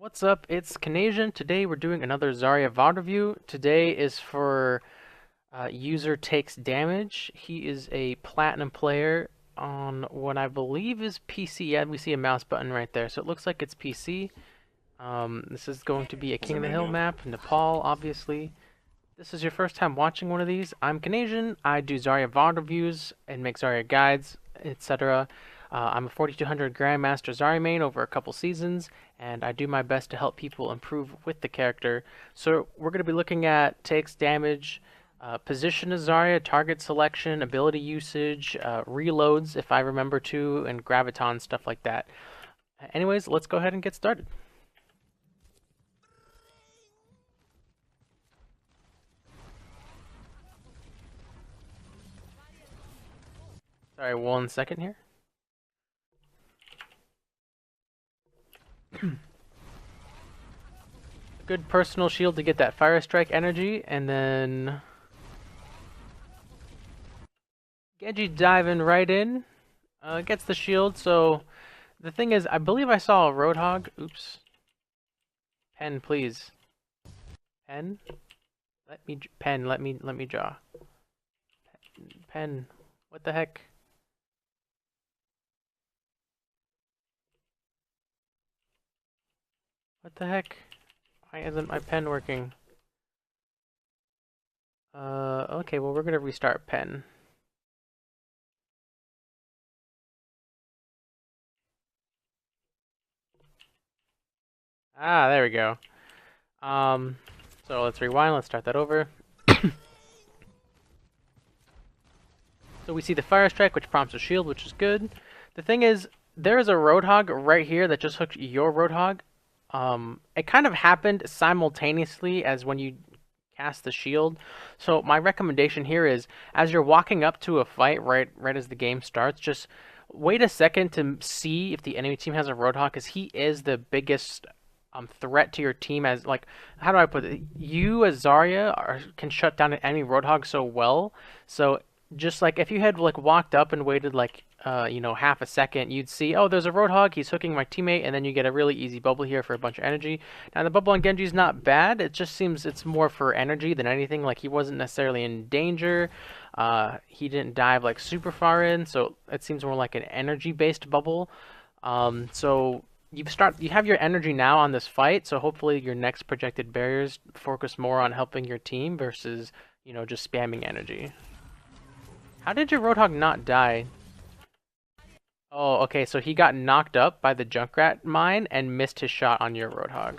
What's up? It's Canadian. Today we're doing another Zarya VOD review. Today is for user takes damage. He is a platinum player on what I believe is PC. Yeah, we see a mouse button right there, so it looks like it's PC. This is going to be a King of the Hill map, Nepal, obviously. This is your first time watching one of these. I'm Canadian. I do Zarya VOD reviews and make Zarya guides, etc. I'm a 4200 Grandmaster Zarya main over a couple seasons, and I do my best to help people improve with the character. So we're going to be looking at takes damage, position of Zarya, target selection, ability usage, reloads if I remember to, and Graviton, stuff like that. Anyways, let's go ahead and get started. Sorry, 1 second here. Good personal shield to get that fire strike energy, and then Genji diving right in, gets the shield. So the thing is, I believe I saw a Roadhog. Oops. Pen, please. Pen, let me draw. Pen, what the heck? What the heck? Why isn't my pen working? Okay, well we're gonna restart pen. Ah, there we go. So let's rewind, let's start that over. So we see the fire strike, which prompts a shield, which is good. The thing is, there is a Roadhog right here that just hooked your Roadhog. It kind of happened simultaneously as when you cast the shield. So my recommendation here is, as you're walking up to a fight right as the game starts, just wait a second to see if the enemy team has a Roadhog, because he is the biggest threat to your team. As, like, how do I put it? You as Zarya can shut down an enemy Roadhog so well. So just like if you had like walked up and waited like half a second, you'd see, oh, there's a Roadhog, he's hooking my teammate, and then you get a really easy bubble here for a bunch of energy. Now the bubble on Genji is not bad, it just seems it's more for energy than anything. Like, he wasn't necessarily in danger, he didn't dive like super far in, so it seems more like an energy based bubble. So you have your energy now on this fight, so hopefully your next projected barriers focus more on helping your team versus just spamming energy. How did your Roadhog not die? Oh, okay, so he got knocked up by the Junkrat mine and missed his shot on your Roadhog.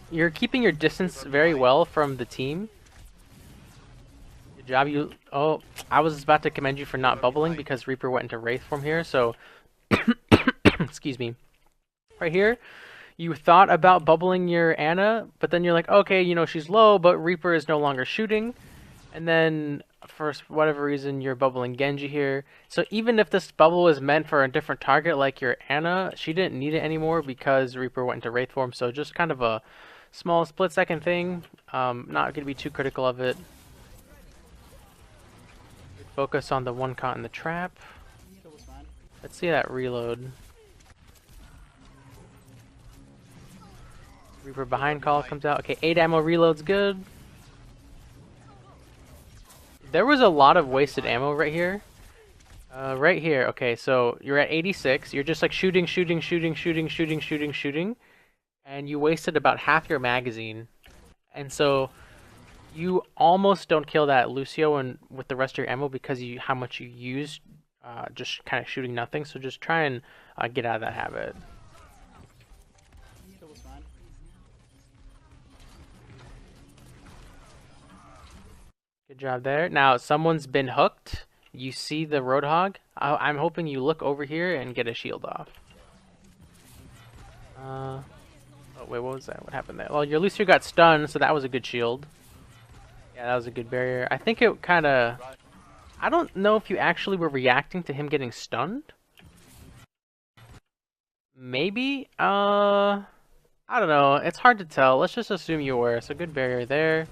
You're keeping your distance very well from the team. Good job. Oh, I was about to commend you for not bubbling because Reaper went into Wraith form here, so excuse me. Right here, you thought about bubbling your Ana, but then you're like, okay, she's low, but Reaper is no longer shooting. And then, for whatever reason, you're bubbling Genji here. So even if this bubble was meant for a different target, like your Ana, she didn't need it anymore because Reaper went into Wraith form. So just kind of a small split-second thing. Not going to be too critical of it. Focus on the one caught in the trap. Let's see that reload. Reaper behind call comes out. Okay, 8 ammo reload's good. There was a lot of wasted ammo right here. Right here. Okay, so you're at 86. You're just like shooting, and you wasted about half your magazine. And so you almost don't kill that Lucio with the rest of your ammo because how much you used just kind of shooting nothing. So just try and get out of that habit. Good job there. Now, someone's been hooked. You see the Roadhog. I'm hoping you look over here and get a shield off. Oh, wait, what was that? What happened there? Well, your Lucio got stunned, so that was a good shield. Yeah, that was a good barrier. I think it kind of... I don't know if you actually were reacting to him getting stunned. Maybe? I don't know. It's hard to tell. Let's just assume you were. So good barrier there.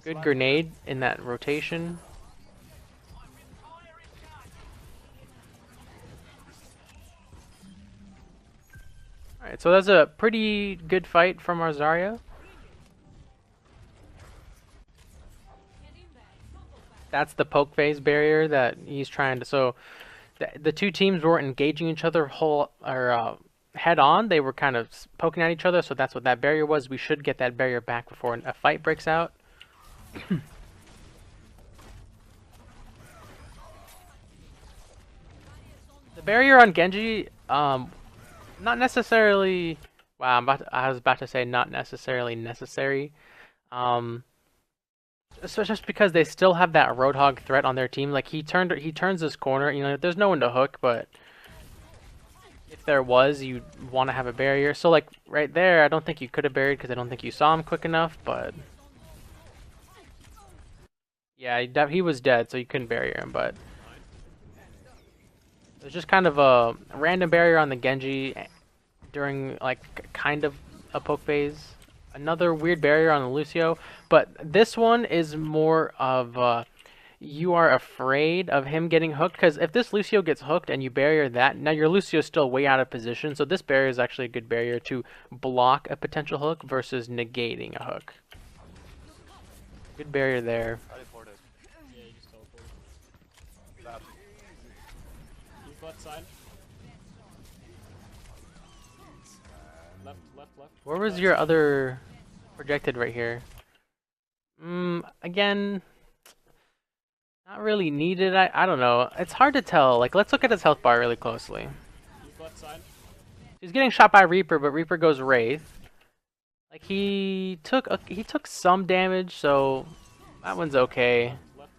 Good grenade in that rotation. Alright, so that's a pretty good fight from our Zarya. That's the poke phase barrier that he's trying to. So the two teams weren't engaging each other head on. They were kind of poking at each other. So that's what that barrier was. We should get that barrier back before a fight breaks out. The barrier on Genji, not necessarily. Wow, I was about to say not necessarily necessary. So just because they still have that Roadhog threat on their team, like he turns this corner. You know, there's no one to hook, but if there was, you'd want to have a barrier. So like right there, I don't think you could have buried because I don't think you saw him quick enough. But yeah, he was dead, so you couldn't barrier him. But it was just kind of a random barrier on the Genji during like kind of a poke phase. Another weird barrier on the Lucio, but this one is more of you are afraid of him getting hooked, because if this Lucio gets hooked and you barrier that, now your Lucio is still way out of position, so this barrier is actually a good barrier to block a potential hook versus negating a hook. Good barrier there. Yeah, you just teleported. You left side. Left. Where was your other projected right here? Again, not really needed. I don't know. It's hard to tell. Like, let's look at his health bar really closely. Left side. He's getting shot by Reaper, but Reaper goes Wraith. Like, he took some damage, so that one's okay. Left.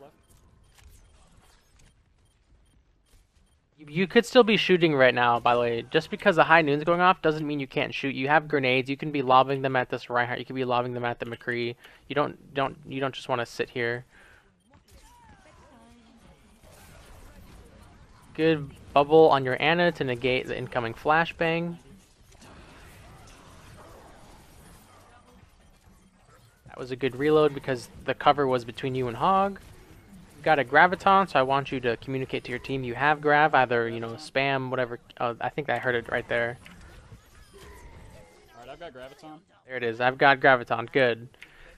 You could still be shooting right now, by the way. Just because the high noon's going off doesn't mean you can't shoot. You have grenades. You can be lobbing them at this Reinhardt. You can be lobbing them at the McCree. You don't just want to sit here. Good bubble on your Ana to negate the incoming flashbang. That was a good reload because the cover was between you and Hog. Got a Graviton, so I want you to communicate to your team you have Grav, either, you know, spam, whatever. Oh, I think I heard it right there. Alright, I've got Graviton. There it is. I've got Graviton. Good.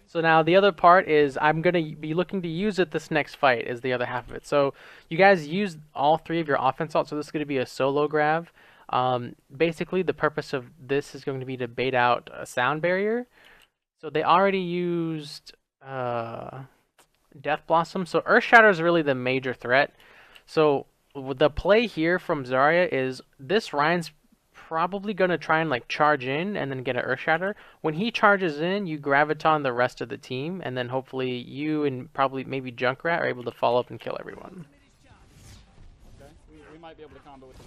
So now the other part is I'm going to be looking to use it this next fight is the other half of it. So you guys used all three of your offense ult, so this is going to be a solo Grav. Basically, the purpose of this is going to be to bait out a sound barrier. So they already used Death Blossom. So Earth Shatter is really the major threat. So the play here from Zarya is this Ryan's probably going to try and like charge in and then get an Earth Shatter. When he charges in, you Graviton the rest of the team, and then hopefully you and probably maybe Junkrat are able to follow up and kill everyone. Okay, we might be able to combo with the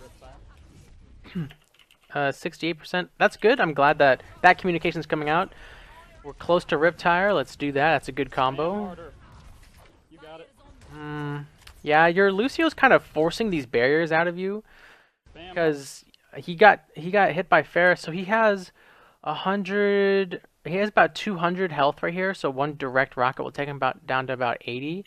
Riptire. 68%. That's good. I'm glad that that communication's coming out. We're close to Riptire. Let's do that. That's a good combo. You got it. Yeah, your Lucio's kind of forcing these barriers out of you because he got hit by Ferris, so he has 100. He has about 200 health right here. So one direct rocket will take him down to about 80.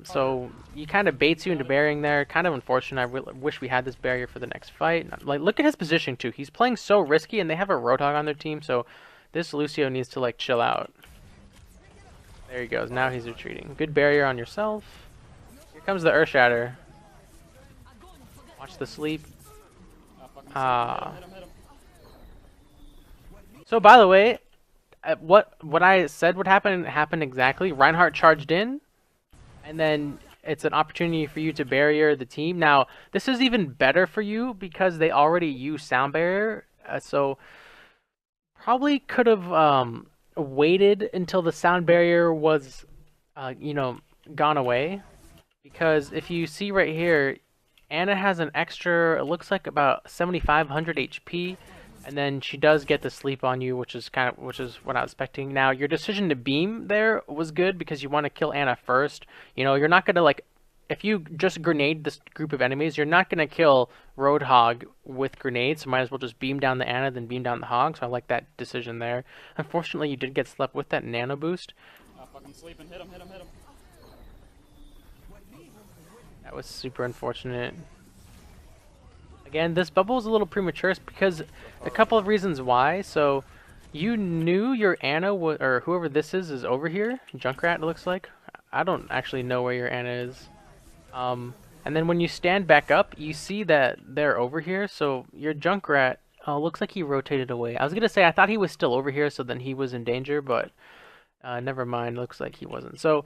So he kind of baits you into burying there. Kind of unfortunate. I really wish we had this barrier for the next fight. Like, look at his position too. He's playing so risky, and they have a Roadhog on their team, so this Lucio needs to like chill out. There he goes. Now he's retreating. Good barrier on yourself. Here comes the Earth Shatter. Watch the sleep. Hit him. So by the way, what I said would happen happened exactly. Reinhardt charged in, and then it's an opportunity for you to barrier the team. Now this is even better for you because they already use sound barrier, so probably could have waited until the sound barrier was you know, gone away, because if you see right here, Ana has an extra, it looks like about 7,500 HP, and then she does get the sleep on you, which is what I was expecting. Now your decision to beam there was good because you want to kill Ana first. You know, you're not gonna like, if you just grenade this group of enemies, you're not gonna kill Roadhog with grenades, so might as well just beam down the Ana, then beam down the Hog. So I like that decision there. Unfortunately, you did get slept with that nano boost. Fucking sleeping. Hit him. That was super unfortunate. Again, this bubble is a little premature because a couple of reasons why. So, you knew your Anna or whoever this is over here. Junkrat, it looks like. I don't actually know where your Anna is. And then when you stand back up, you see that they're over here. So your Junkrat, looks like he rotated away. I was gonna say I thought he was still over here, so then he was in danger, but never mind. Looks like he wasn't. So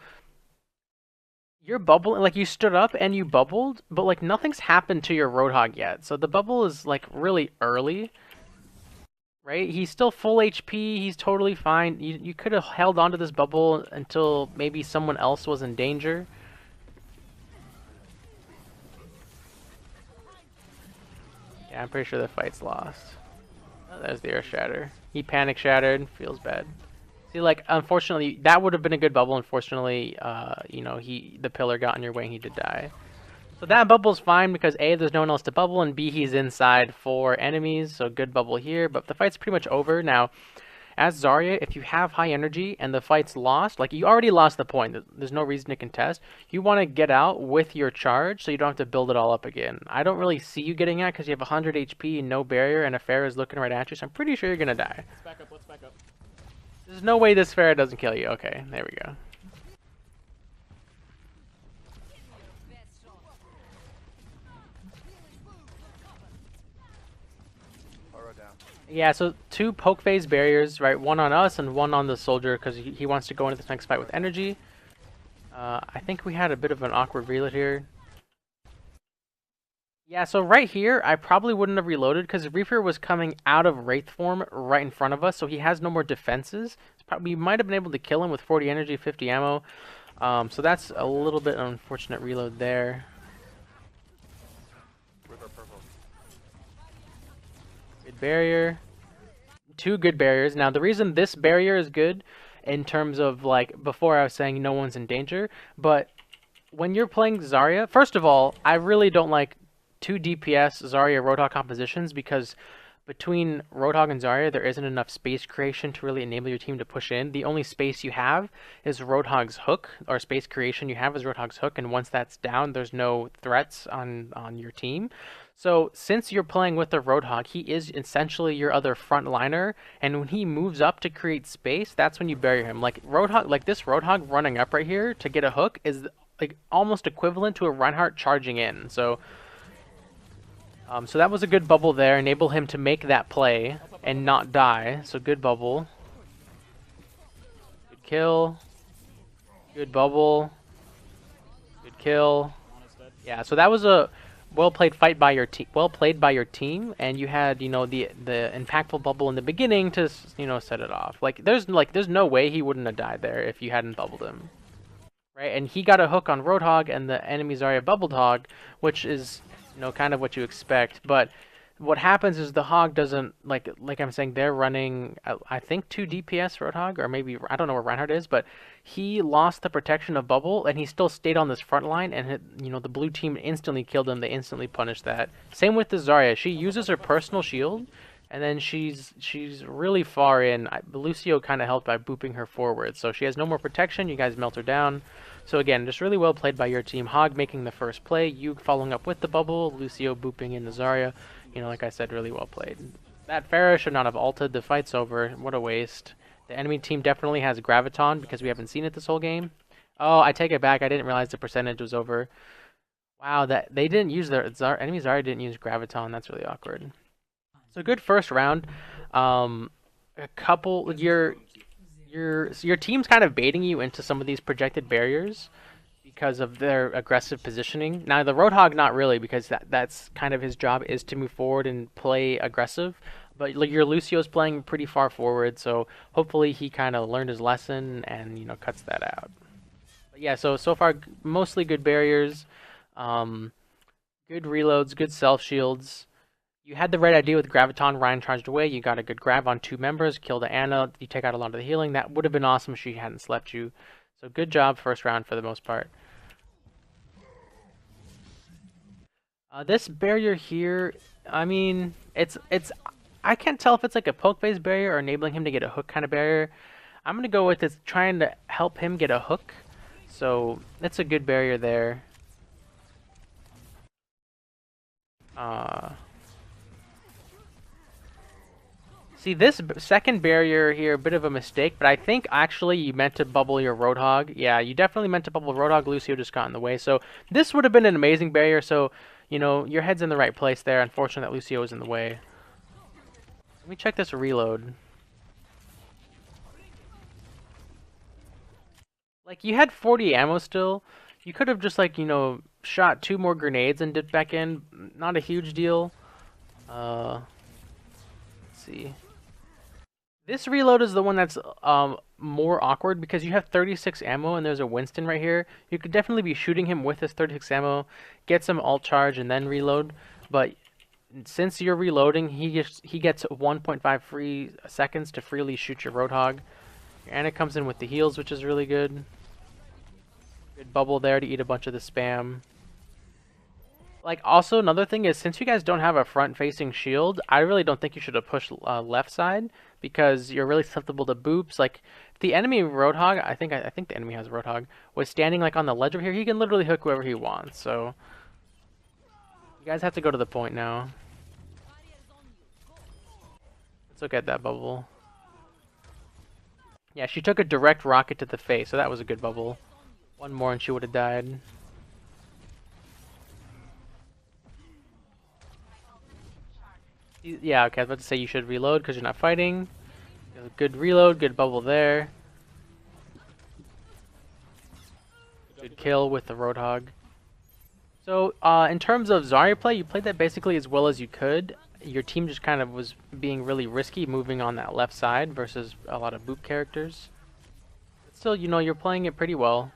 you're bubbling, like you stood up and you bubbled, but like nothing's happened to your Roadhog yet. So the bubble is like really early, right? He's still full HP. He's totally fine. You could have held onto this bubble until maybe someone else was in danger. Yeah, I'm pretty sure the fight's lost. Oh, there's the Earth Shatter. He panic shattered. Feels bad. See, like, unfortunately, that would have been a good bubble. Unfortunately, you know, the pillar got in your way and he did die. So that bubble's fine because A, there's no one else to bubble, and B, he's inside 4 enemies, so good bubble here. But the fight's pretty much over. Now, as Zarya, if you have high energy and the fight's lost, like, you already lost the point. There's no reason to contest. You want to get out with your charge so you don't have to build it all up again. I don't really see you getting out because you have 100 HP and no barrier, and a Pharah is looking right at you, so I'm pretty sure you're going to die. Let's back up, let's back up. There's no way this Pharah doesn't kill you. Okay, there we go. Yeah, so 2 poke phase barriers, right? One on us and one on the soldier because he wants to go into this next fight with energy. I think we had a bit of an awkward reload here. Yeah, so right here, I probably wouldn't have reloaded because Reaper was coming out of Wraith form right in front of us, so he has no more defenses. We might have been able to kill him with 40 energy, 50 ammo. So that's a little bit unfortunate reload there. Good barrier. 2 good barriers. Now, the reason this barrier is good in terms of, like, before I was saying no one's in danger, but when you're playing Zarya, first of all, I really don't like 2 DPS Zarya Roadhog compositions because between Roadhog and Zarya, there isn't enough space creation to really enable your team to push in. The only space you have is Roadhog's hook, or space creation you have is Roadhog's hook, and once that's down, there's no threats on your team. So since you're playing with the Roadhog, he is essentially your other frontliner, and when he moves up to create space, that's when you bury him. Like Roadhog, like this Roadhog running up right here to get a hook is like almost equivalent to a Reinhardt charging in. So so that was a good bubble there, enable him to make that play and not die. So good bubble. Good kill. Good bubble. Good kill. Yeah, so that was a well played fight by your team. Well played by your team, and you had, you know, the impactful bubble in the beginning to, you know, set it off. There's no way he wouldn't have died there if you hadn't bubbled him. Right? And he got a hook on Roadhog and the enemy Zarya bubbled hog, which is, you know, kind of what you expect. But what happens is the hog doesn't, like I'm saying, they're running, I think 2 DPS Roadhog, or maybe, I don't know where Reinhardt is, but he lost the protection of bubble, and he still stayed on this front line, and you know, the blue team instantly killed him. They instantly punished that. Same with the Zarya. She uses her personal shield, and then she's really far in. Lucio kind of helped by booping her forward, so she has no more protection. You guys melt her down. So again, just really well played by your team. Hog making the first play, you following up with the bubble, Lucio booping in the Zarya. You know, like I said, really well played. That Pharah should not have ulted. The fight's over. What a waste. The enemy team definitely has Graviton because we haven't seen it this whole game. Oh, I take it back. I didn't realize the percentage was over. Wow, that they didn't use their enemy Zarya didn't use Graviton. That's really awkward. So good first round. A couple your team's kind of baiting you into some of these projected barriers because of their aggressive positioning. Now the Roadhog not really, because that's kind of his job, is to move forward and play aggressive. But your Lucio's playing pretty far forward, so hopefully he kind of learned his lesson and, you know, cuts that out. But yeah, so far mostly good barriers, good reloads, good self shields. You had the right idea with Graviton. Ryan charged away. You got a good grab on 2 members. Killed the Anna. You take out a lot of the healing. That would have been awesome if she hadn't slept you. So good job first round for the most part. This barrier here, I mean, it's I can't tell if it's like a poke phase barrier or enabling him to get a hook kind of barrier. I'm going to go with it's trying to help him get a hook. So that's a good barrier there. See, this second barrier here, a bit of a mistake, but I think actually you meant to bubble your Roadhog. Yeah, you definitely meant to bubble Roadhog. Lucio just got in the way. So this would have been an amazing barrier. So, you know, your head's in the right place there. Unfortunate that Lucio was in the way. Let me check this reload. Like, you had 40 ammo still. You could have just, like, you know, shot 2 more grenades and dipped back in. Not a huge deal. Let's see. This reload is the one that's more awkward because you have 36 ammo and there's a Winston right here. You could definitely be shooting him with his 36 ammo, get some alt charge and then reload. But since you're reloading, he gets 1.5 free seconds to freely shoot your Roadhog. And it comes in with the heals, which is really good. Good bubble there to eat a bunch of the spam. Like, also, another thing is, since you guys don't have a front-facing shield, I really don't think you should have pushed left side, because you're really susceptible to boops. Like, if the enemy Roadhog, I think the enemy has Roadhog, was standing, like, on the ledge over here, he can literally hook whoever he wants, so... You guys have to go to the point now. Let's look at that bubble. Yeah, she took a direct rocket to the face, so that was a good bubble. One more and she would have died. Yeah, okay, I was about to say you should reload because you're not fighting. Good reload, good bubble there. Good kill with the Roadhog. So, in terms of Zarya play, you played that basically as well as you could. Your team just kind of was being really risky moving on that left side versus a lot of boop characters. But still, you know, you're playing it pretty well.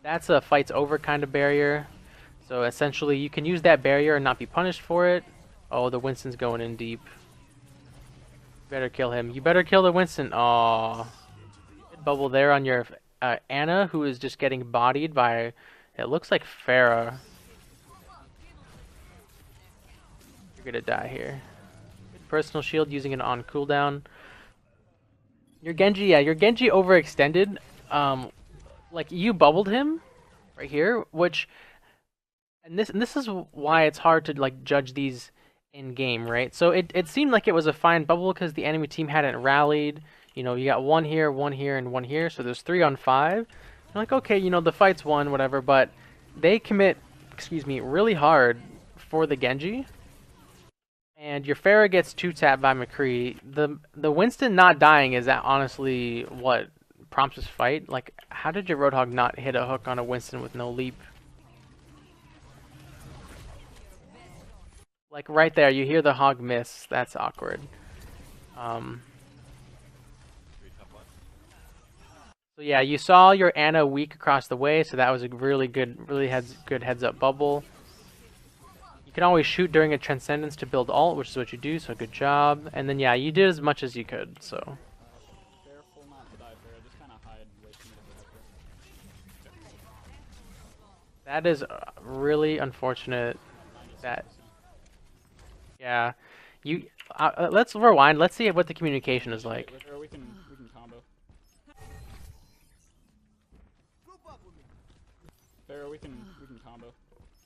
That's a fight's over kind of barrier. So essentially, you can use that barrier and not be punished for it. Oh, the Winston's going in deep. Better kill him. You better kill the Winston. Aww. Good bubble there on your Anna, who is just getting bodied by, it looks like Farah. You're gonna die here. Good personal shield, using it on cooldown. Your Genji, yeah, your Genji overextended. Like, you bubbled him right here, which... And this is why it's hard to like judge these in game, right? So it seemed like it was a fine bubble because the enemy team hadn't rallied. You know, you got one here, and one here, so there's 3 on 5. You're like, okay, you know, the fight's won, whatever, but they commit, excuse me, really hard for the Genji. And your Pharah gets 2-tapped by McCree. The Winston not dying is that honestly what prompts this fight? Like, how did your Roadhog not hit a hook on a Winston with no leap? Like right there, you hear the hog miss. That's awkward. So yeah, you saw your Anna weak across the way, so that was a really good heads up bubble. You can always shoot during a Transcendence to build ult, which is what you do, so good job. And then yeah, you did as much as you could, so. Careful not to die, Farah. Just kind of hide and wait for me to go after. That is really unfortunate. That. Yeah, you. Let's rewind. Let's see what the communication is like. With her, we can combo. Farah, we can combo.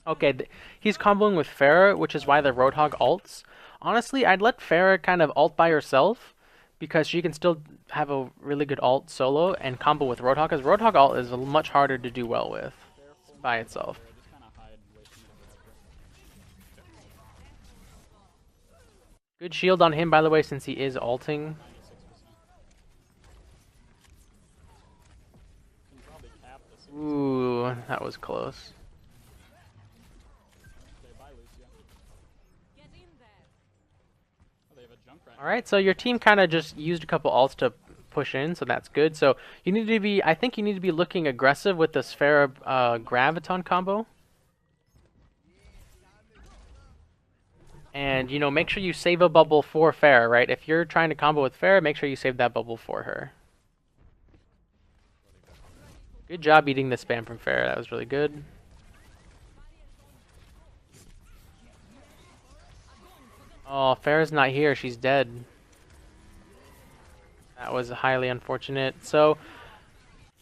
Okay, he's comboing with Farah, which is why the Roadhog ults. Honestly, I'd let Farah kind of ult by herself because she can still have a really good ult solo and combo with Roadhog, because Roadhog ult is much harder to do well with by itself. Good shield on him, by the way, since he is ulting. Ooh, that was close. Alright, so your team kind of just used a couple ults to push in, so that's good. So you need to be, I think you need to be looking aggressive with the Sphere Graviton combo. And, you know, make sure you save a bubble for Farah, right? If you're trying to combo with Farah, make sure you save that bubble for her. Good job eating the spam from Farah. That was really good. Oh, Farah's not here. She's dead. That was highly unfortunate. So,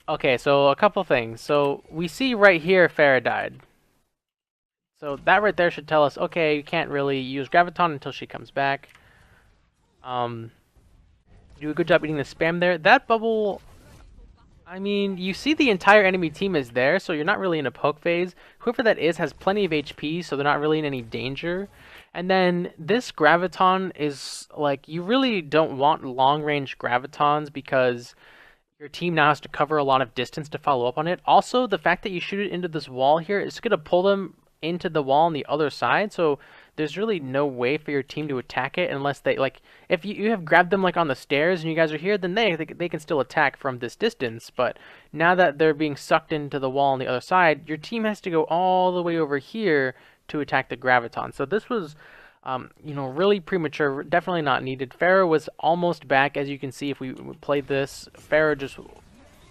okay, so a couple things. So, we see right here Farah died. So that right there should tell us, okay, you can't really use Graviton until she comes back. Um, do a good job eating the spam there. That bubble, I mean, you see the entire enemy team is there, so you're not really in a poke phase. Whoever that is has plenty of HP, so they're not really in any danger. And then this Graviton is like, you really don't want long-range Gravitons because your team now has to cover a lot of distance to follow up on it. Also, the fact that you shoot it into this wall here is going to pull them into the wall on the other side, so there's really no way for your team to attack it unless they, like, if you have grabbed them like on the stairs and you guys are here, then they can still attack from this distance, but now that they're being sucked into the wall on the other side, your team has to go all the way over here to attack the Graviton. So this was you know, really premature, definitely not needed. Pharaoh was almost back, as you can see if we played this. Pharaoh just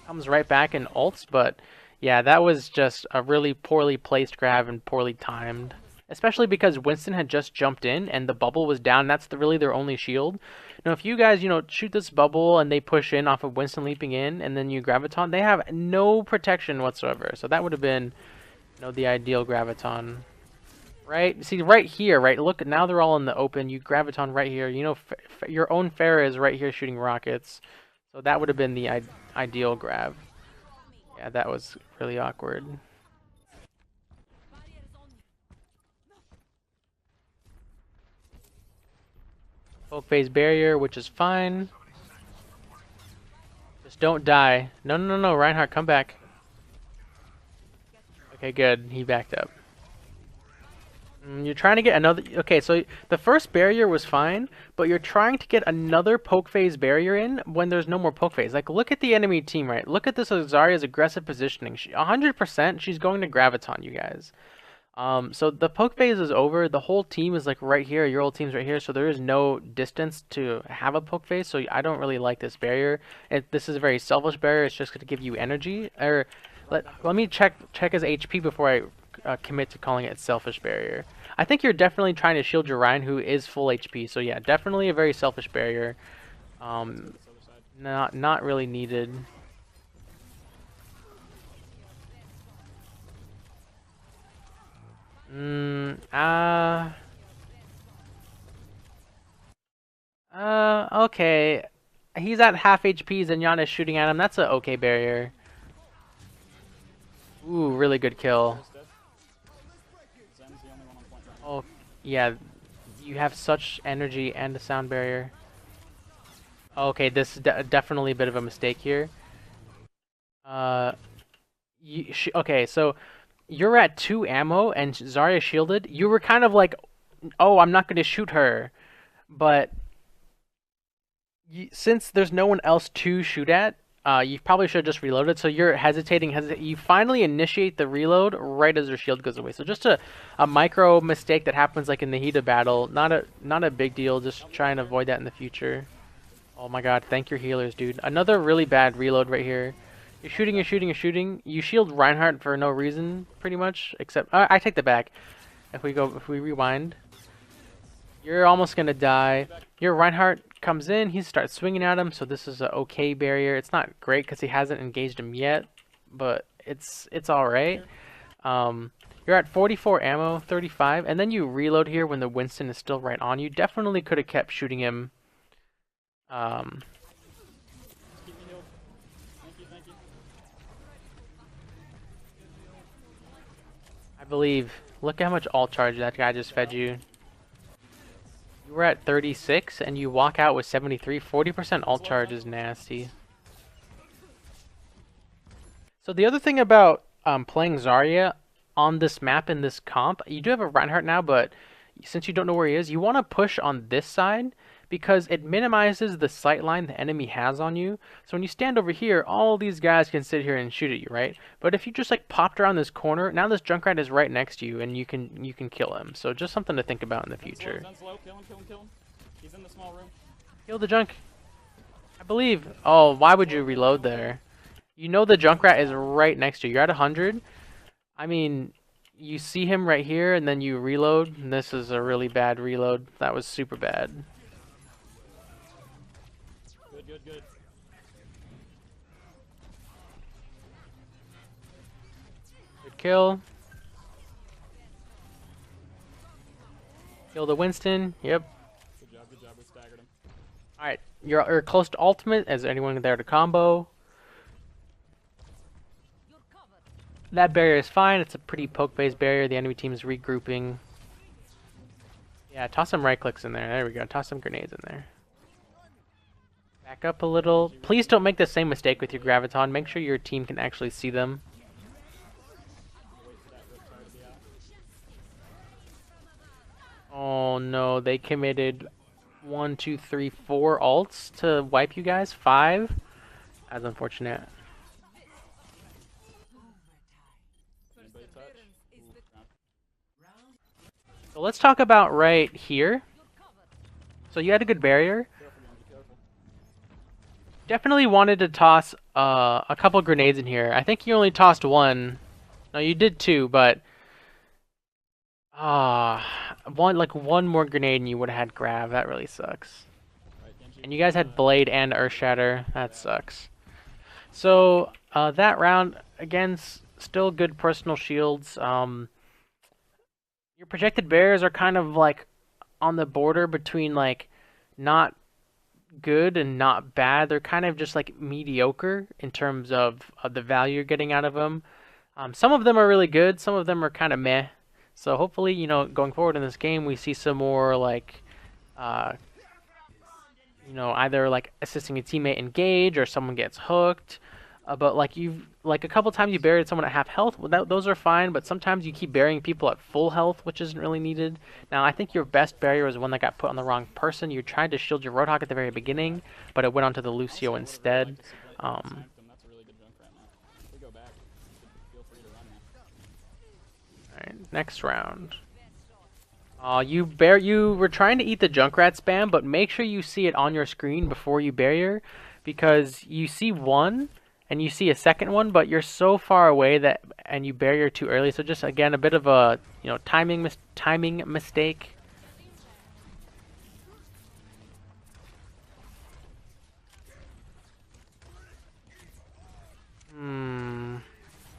comes right back and ults, but yeah, that was just a really poorly placed grab and poorly timed. Especially because Winston had just jumped in and the bubble was down. That's really their only shield. Now, if you guys, you know, shoot this bubble and they push in off of Winston leaping in and then you Graviton, they have no protection whatsoever. So that would have been, you know, the ideal Graviton. Right? See, right here, right? Look, now they're all in the open. You Graviton right here. You know, your own Pharah is right here shooting rockets. So that would have been the ideal grab. Yeah, that was really awkward. Poke phase barrier, which is fine. Just don't die. No, no, no, no, Reinhardt, come back. Okay, good. He backed up. You're trying to get another... Okay, so the first barrier was fine, but you're trying to get another poke phase barrier in when there's no more poke phase. Like, look at the enemy team, right? Look at this Zarya's aggressive positioning. 100% she's going to Graviton, you guys. So the poke phase is over. The whole team is, like, right here. Your whole team's right here, so there is no distance to have a poke phase, so I don't really like this barrier. This is a very selfish barrier. It's just going to give you energy. Or let me check his HP before I commit to calling it selfish barrier. I think you're definitely trying to shield your Ryan, who is full HP. So yeah, definitely a very selfish barrier. Not really needed. Okay. He's at half HP, Zenyatta's shooting at him. That's a okay barrier. Ooh, really good kill. Oh, yeah. You have such energy and a sound barrier. Okay, this is definitely a bit of a mistake here. Okay, so you're at 2 ammo and Zarya shielded. You were kind of like, oh, I'm not going to shoot her. But since there's no one else to shoot at, you probably should have just reloaded. So you're hesitating. You finally initiate the reload right as your shield goes away. So just a micro mistake that happens like in the heat of battle. Not a big deal. Just try and avoid that in the future. Oh my god, thank your healers, dude. Another really bad reload right here. You're shooting, you're shooting, you're shooting. You shield Reinhardt for no reason, pretty much. Except, I take that back. If we rewind. You're almost gonna die. Your Reinhardt comes in, he starts swinging at him, so this is an okay barrier. It's not great because he hasn't engaged him yet, but it's alright. You're at 44 ammo, 35, and then you reload here when the Winston is still right on you. Definitely could have kept shooting him. I believe. Look how much alt charge that guy just fed you. You were at 36 and you walk out with 73. 40% alt charge is nasty. So the other thing about playing Zarya on this map in this comp, you do have a Reinhardt now, but since you don't know where he is, you want to push on this side because it minimizes the sight line the enemy has on you. So when you stand over here, all these guys can sit here and shoot at you, right? But if you just like popped around this corner, now this Junkrat is right next to you and you can kill him. So just something to think about in the future. Slow. Kill him. He's in the small room. Kill the junk. I believe. Oh, why would you reload there? You know the Junkrat is right next to you. You're at 100. I mean, you see him right here and then you reload. And this is a really bad reload. That was super bad. Good. Good kill. Kill the Winston. Yep. Good job. We staggered him. Alright, you're close to ultimate. Is there anyone there to combo? That barrier is fine. It's a pretty poke-based barrier. The enemy team is regrouping. Yeah, toss some right clicks in there. There we go. Toss some grenades in there. Back up a little. Please don't make the same mistake with your Graviton. Make sure your team can actually see them. Oh no, they committed 1, 2, 3, 4 ults to wipe you guys. 5. That's unfortunate. Anybody touch? Ooh, crap. So let's talk about right here. So you had a good barrier. Careful, Genji, careful. Definitely wanted to toss a couple grenades in here. I think you only tossed 1. No, you did 2, but one more grenade and you would have had grab. That really sucks. Right, Genji. And you guys had blade and earth shatter. That sucks. So that round again, still good personal shields. Your projected barriers are kind of like on the border between like not good and not bad. They're kind of just like mediocre in terms of the value you're getting out of them. Some of them are really good. Some of them are kind of meh. So hopefully, you know, going forward in this game, we see some more like, you know, either like assisting a teammate engage or someone gets hooked. But like a couple times you buried someone at half health. Well, those are fine. But sometimes you keep burying people at full health, which isn't really needed. Now I think your best barrier was one that got put on the wrong person. You tried to shield your Roadhog at the very beginning, but it went onto the Lucio instead. That's a really good junk right now. If we go back, feel free to run now. Alright, next round. You were trying to eat the Junkrat spam, but make sure you see it on your screen before you barrier, because you see one and you see a second one, but you're so far away that and you barrier too early. So just again a bit of a timing mistake.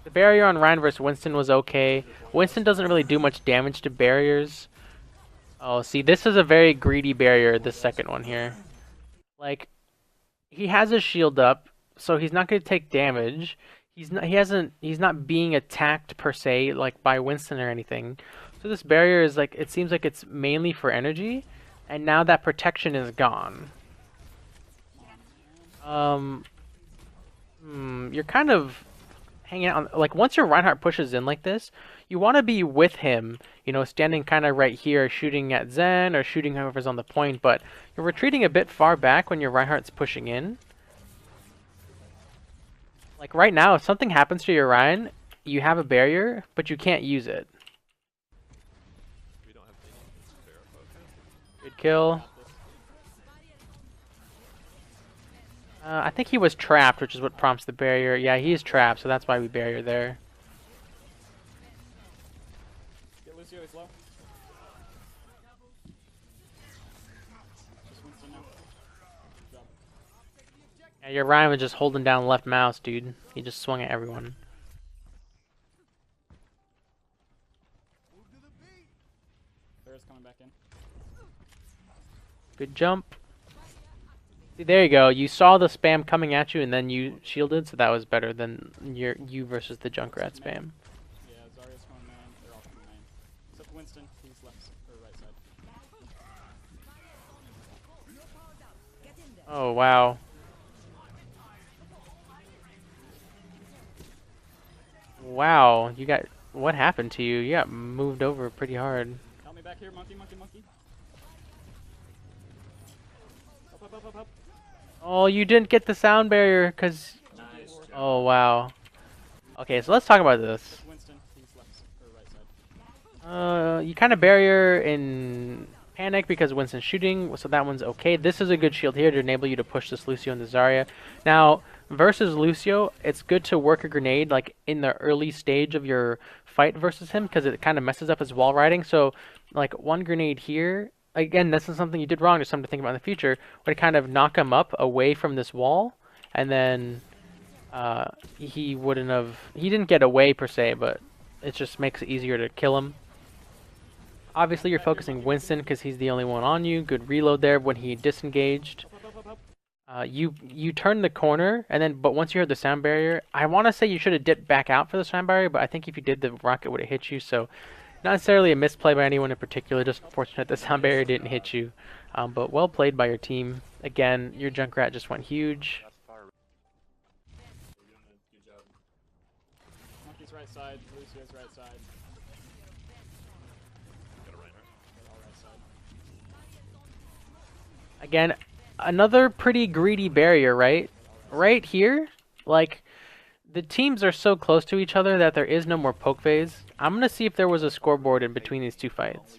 The barrier on Ryan versus Winston was okay. Winston doesn't really do much damage to barriers. Oh, see, this is a very greedy barrier, this second one here. Like, he has his shield up, so he's not going to take damage. He's not being attacked per se, like by Winston or anything. So this barrier is like, it seems like it's mainly for energy, and now that protection is gone. You're kind of hanging out on, like, once your Reinhardt pushes in like this, you want to be with him, you know, standing kind of right here, shooting at Zen or shooting whoever's on the point, but you're retreating a bit far back when your Reinhardt's pushing in. Like right now, if something happens to your Ryan, you have a barrier, but you can't use it. Good kill. I think he was trapped, which is what prompts the barrier. Yeah, he is trapped, so that's why we barrier there. Get Lucio, he's low. Just Winston now. Good job. Yeah, your Ryan was just holding down left mouse, dude. He just swung at everyone. Barrett's coming back in. Good jump. See, there you go. You saw the spam coming at you, and then you shielded, so that was better than you versus the Junkrat spam. Yeah, Zarya's going main. They're all coming main. Except Winston, he's left or right side. Oh wow. Wow, you got, what happened to you? You got moved over pretty hard. Help me back here, monkey. Up. Oh, you didn't get the sound barrier because. Nice. Oh wow. Okay, so let's talk about this. Winston, he's left or right side. You kind of barrier in panic because Winston's shooting, so that one's okay. This is a good shield here to enable you to push this Lucio into Zarya. Now, versus Lucio, it's good to work a grenade like in the early stage of your fight versus him because it kind of messes up his wall riding. So, like one grenade here. Again, this is something you did wrong. There's something to think about in the future. Would kind of knock him up away from this wall, and then he wouldn't have. He didn't get away per se, but it just makes it easier to kill him. Obviously, you're focusing Winston because he's the only one on you. Good reload there when he disengaged. You turn the corner, and then but once you heard the sound barrier, I want to say you should have dipped back out for the sound barrier, but I think if you did, the rocket would have hit you. So not necessarily a misplay by anyone in particular, just unfortunate the sound barrier didn't hit you. But well played by your team. Again, your Junkrat just went huge. Monkey's right side, Lucio's right side. All right side. Again, another pretty greedy barrier, right? Right here, like, the teams are so close to each other that there is no more poke phase. I'm gonna see if there was a scoreboard in between these two fights.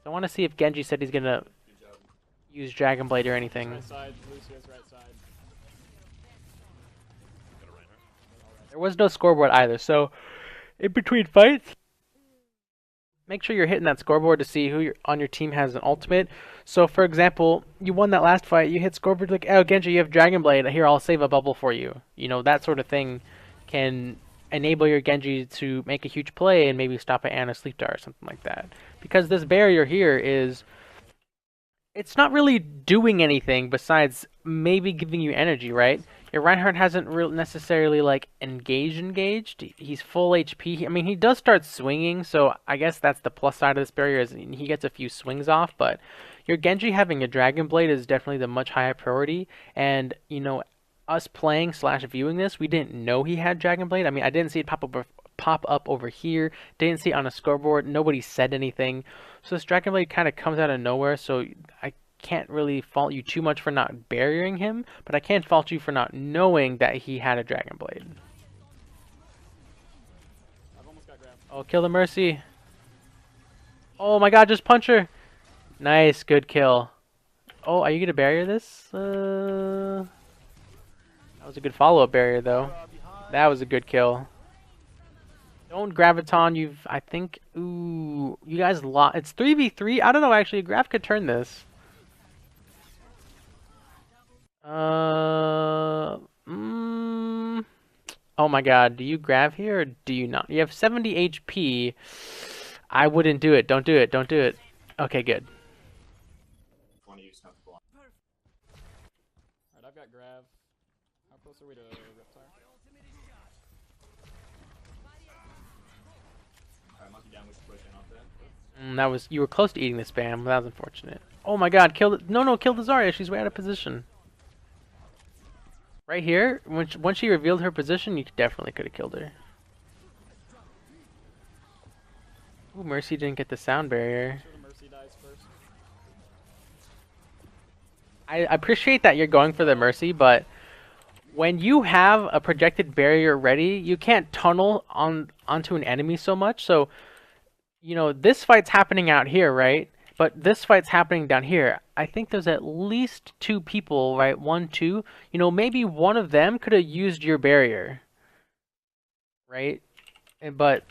I want to see if Genji said he's gonna use Dragon Blade or anything. Right side, Lucio's right side. There was no scoreboard either, so in between fights, make sure you're hitting that scoreboard to see who on your team has an ultimate. So, for example, you won that last fight, you hit scoreboard like, oh, Genji, you have Dragon Blade, here, I'll save a bubble for you. You know, that sort of thing can enable your Genji to make a huge play and maybe stop an Ana Sleep Dart or something like that. Because this barrier here it's not really doing anything besides maybe giving you energy, right? Your Reinhardt hasn't necessarily like engaged. He's full HP. I mean, he does start swinging, so I guess that's the plus side of this barrier is he gets a few swings off. But your Genji having a Dragon Blade is definitely the much higher priority. And you know, us playing / viewing this, we didn't know he had Dragon Blade. I mean, I didn't see it pop up over here. Didn't see it on a scoreboard. Nobody said anything. So this Dragon Blade kind of comes out of nowhere. So I can't really fault you too much for not barriering him, but I can fault you for not knowing that he had a Dragon Blade. I've almost got grabbed. Oh, kill the Mercy. Oh my god, just punch her. Nice, good kill. Oh, are you gonna barrier this? That was a good follow-up barrier though. That was a good kill. Don't Graviton, I think, ooh, you guys lost. It's 3v3. I don't know, actually, Grav could turn this. Oh my god, do you grab here or do you not? You have 70 HP. I wouldn't do it. Don't do it. Don't do it. Okay, good. Alright, I've got Grav. How close are we to Reptile? Alright, monkey down, we should push in off that. That was, you were close to eating the spam. That was unfortunate. Oh my god, kill the, no, kill the Zarya. She's way out of position. Right here, once she revealed her position, you definitely could have killed her. Ooh, Mercy didn't get the sound barrier. Sure the Mercy dies first. I appreciate that you're going for the Mercy, but when you have a projected barrier ready, you can't tunnel onto an enemy so much. So, you know, this fight's happening out here, right? But this fight's happening down here. I think there's at least 2 people, right? 1, 2. You know, maybe one of them could have used your barrier, right? But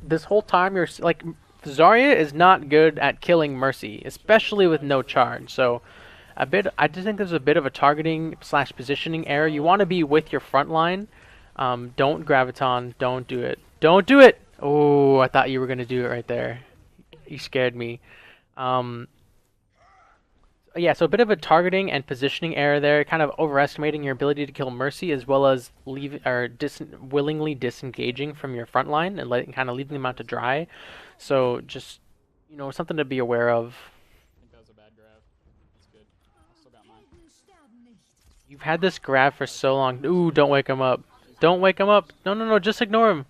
this whole time, you're like, Zarya is not good at killing Mercy, especially with no charge. So, I just think there's a bit of a targeting / positioning error. You want to be with your front line. Don't Graviton. Don't do it. Don't do it! Oh, I thought you were going to do it right there. You scared me. Yeah, so a bit of a targeting and positioning error there, kind of overestimating your ability to kill Mercy, as well as willingly disengaging from your front line and kind of leaving them out to dry. So just, you know, something to be aware of. I think that was a bad grab. That's good. I still got mine. You've had this grab for so long. Ooh, don't wake him up. Don't wake him up. No, just ignore him.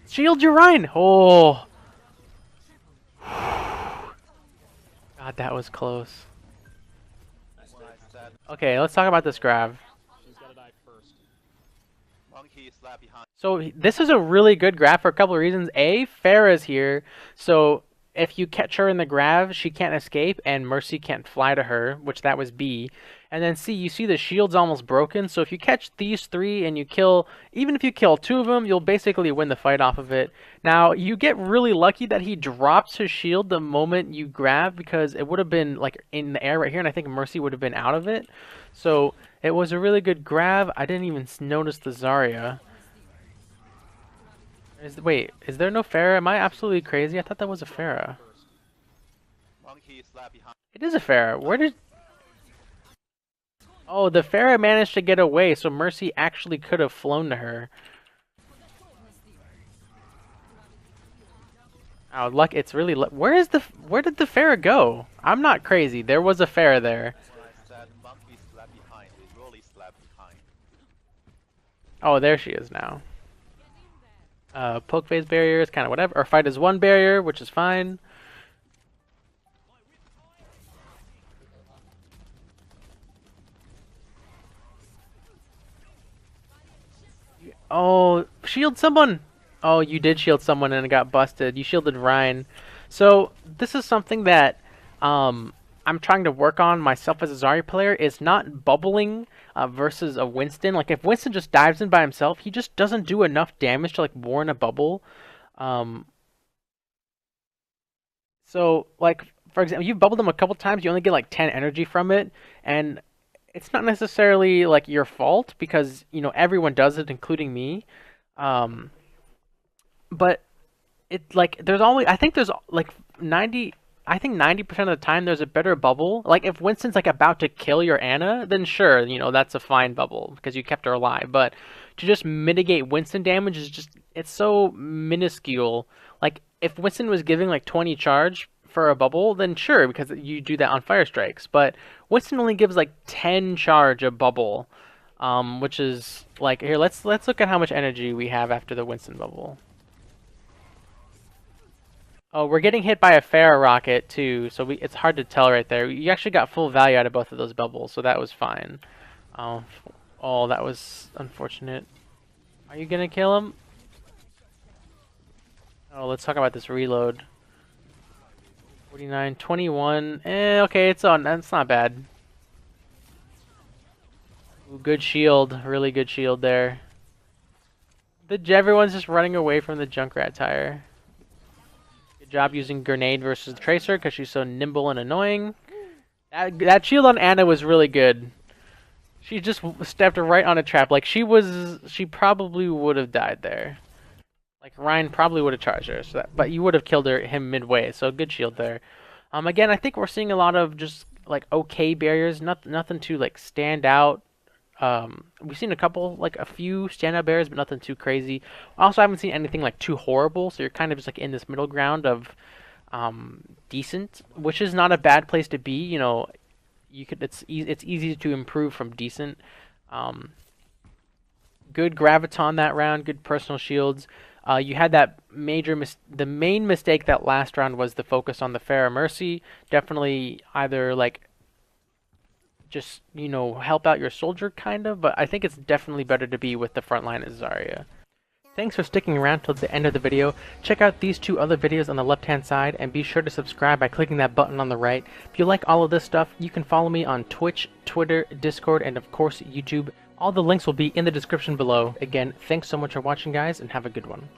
Shield your Rhine! Oh! God, that was close. Okay, let's talk about this grab. She's gotta die first. So this is a really good grab for a couple of reasons. A, Pharah's here, so if you catch her in the grab, she can't escape, and Mercy can't fly to her, which that was B. And then C, you see the shield's almost broken, so if you catch these 3 and you kill, even if you kill 2 of them, you'll basically win the fight off of it. Now, you get really lucky that he drops his shield the moment you grab, because it would have been like in the air right here, and I think Mercy would have been out of it. So it was a really good grab. I didn't even notice the Zarya. Wait, is there no Pharah? Am I absolutely crazy? I thought that was a Pharah. Monkey is left behind. It is a Pharah. Where did... Oh, the Pharah managed to get away, so Mercy actually could have flown to her. Oh, luck! It's really where is the? Where did the Pharah go? I'm not crazy. There was a Pharah there. When I said monkey is left behind, it really is left behind. Oh, there she is now. Poke phase barrier is kind of whatever. Or fight is one barrier, which is fine. Oh, shield someone! Oh, you did shield someone and it got busted. You shielded Ryan. So this is something that I'm trying to work on myself as a Zarya player, is not bubbling versus a Winston. Like if Winston just dives in by himself, he just doesn't do enough damage to like warrant a bubble. So like for example, you've bubbled him a couple times, you only get like 10 energy from it, and it's not necessarily like your fault because you know everyone does it, including me. Um, but it like there's always I think there's like 90 I think 90% of the time there's a better bubble. Like if Winston's like about to kill your Anna, then sure, you know, that's a fine bubble because you kept her alive. But to just mitigate Winston damage is just it's so minuscule. Like if Winston was giving like 20 charge for a bubble, then sure, because you do that on fire strikes. But Winston only gives like 10 charge a bubble. Which is like here let's look at how much energy we have after the Winston bubble. Oh, we're getting hit by a Pharah rocket too, so it's hard to tell right there. You actually got full value out of both of those bubbles, so that was fine. Oh, oh, that was unfortunate. Are you gonna kill him? Oh, let's talk about this reload. 49, 21. Okay, it's on. That's not bad. Ooh, good shield, really good shield there. Everyone's just running away from the Junkrat tire. Good job using Grenade versus Tracer because she's so nimble and annoying. That shield on Anna was really good. She just stepped right on a trap. Like she probably would have died there. Like Ryan probably would have charged her, but you would have killed him midway. So good shield there. Again, I think we're seeing a lot of just like okay barriers, nothing to like stand out. We've seen a few standout barriers, but nothing too crazy. Also, I haven't seen anything like too horrible, so you're kind of just like in this middle ground of decent, which is not a bad place to be. You know, it's easy to improve from decent. Good Graviton that round, good personal shields. You had that the main mistake that last round was the focus on the Pharah Mercy. Definitely either like just, you know, help out your soldier kind of, but I think it's definitely better to be with the frontline as Zarya. Thanks for sticking around till the end of the video. Check out these two other videos on the left hand side and be sure to subscribe by clicking that button on the right. If you like all of this stuff, you can follow me on Twitch, Twitter, Discord, and of course YouTube. All the links will be in the description below. Again, thanks so much for watching guys and have a good one.